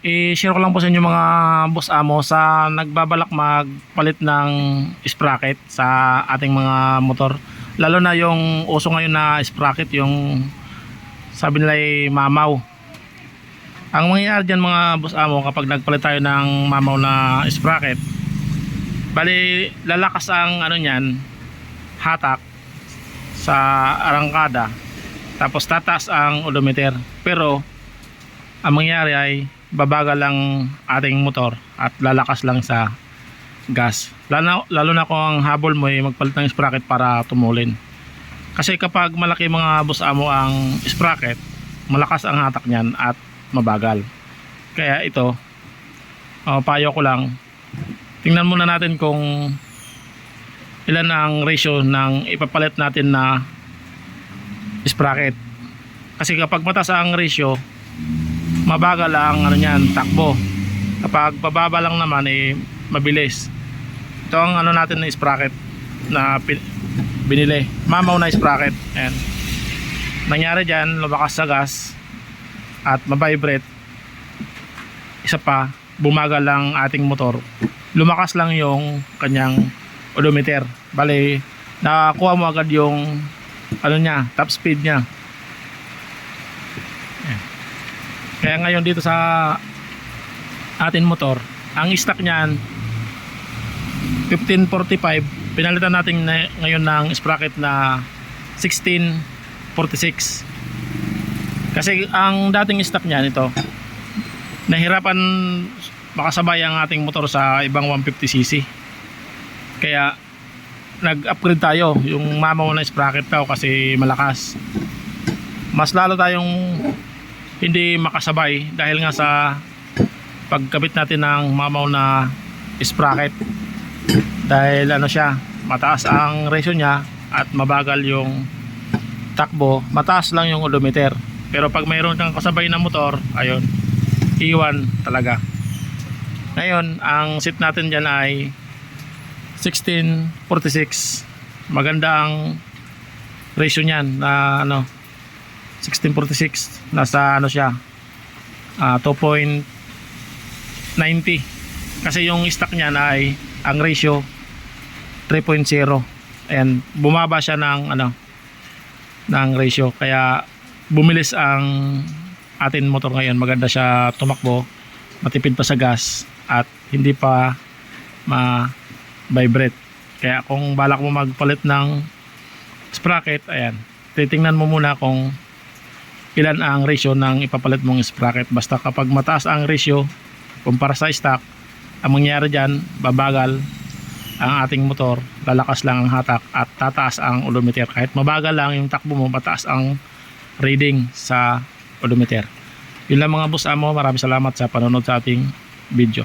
I-share ko lang po sa inyo mga boss amo sa nagbabalak magpalit ng sprocket sa ating mga motor. Lalo na yung uso ngayon na sprocket, yung sabi nila ay mamaw. Ang mangyayari dyan mga boss amo kapag nagpalit tayo ng mamaw na sprocket, bali lalakas ang ano nyan, hatak sa arangkada, tapos tataas ang odometer, pero ang mangyayari ay babagal lang ating motor at lalakas lang sa gas, lalo na kung ang habol mo ay magpalit ng sprocket para tumulin. Kasi kapag malaki mga boss amo ang sprocket, malakas ang hatak niyan at mabagal. Kaya ito, payo ko lang, tingnan muna natin kung ilan ang ratio ng ipapalit natin na sprocket. Kasi kapag mataas ang ratio, mabagal ang ano niyan, takbo. Kapag bababa lang naman mabilis. Ito ang ano natin na sprocket na binili, mamaw na sprocket. Ayan. Nangyari dyan, lumakas sa gas at mabibrate. Isa pa, bumagal lang ating motor, lumakas lang yung kanyang odometer. Bali, nakakuha mo agad yung ano niya, top speed niya. Kaya ngayon dito sa atin motor, ang stock niyan 1545, pinalitan natin ngayon ng sprocket na 1646. Kasi ang dating stock niyan ito, nahirapan makasabay ang ating motor sa ibang 150cc. Kaya nag-upgrade tayo, yung mamaw na sprocket daw kasi malakas. Mas lalo tayong hindi makasabay dahil nga sa pagkabit natin ng mamaw na sprocket, dahil ano siya, mataas ang ratio niya at mabagal yung takbo, mataas lang yung odometer. Pero pag mayroon kang kasabay na motor, ayun, iwan talaga. Ngayon ang seat natin dyan ay 1646. Maganda ang ratio niyan na ano, 1646, nasa ano siya, 2.90. kasi yung stock niya na ay ang ratio 3.0. Ayan, bumaba siya ng ano, ng ratio, kaya bumilis ang atin motor ngayon. Maganda siya tumakbo, matipid pa sa gas at hindi pa ma-vibrate. Kaya kung balak mo magpalit ng sprocket, ayan, titingnan mo muna kung ilan ang ratio ng ipapalit mong sprocket. Basta kapag mataas ang ratio kumpara sa stock, ang mangyayari dyan, babagal ang ating motor, lalakas lang ang hatak at tataas ang odometer. Kahit mabagal lang yung takbo mo, mataas ang reading sa odometer. Yun lang mga boss amo, maraming salamat sa panonood sa ating video.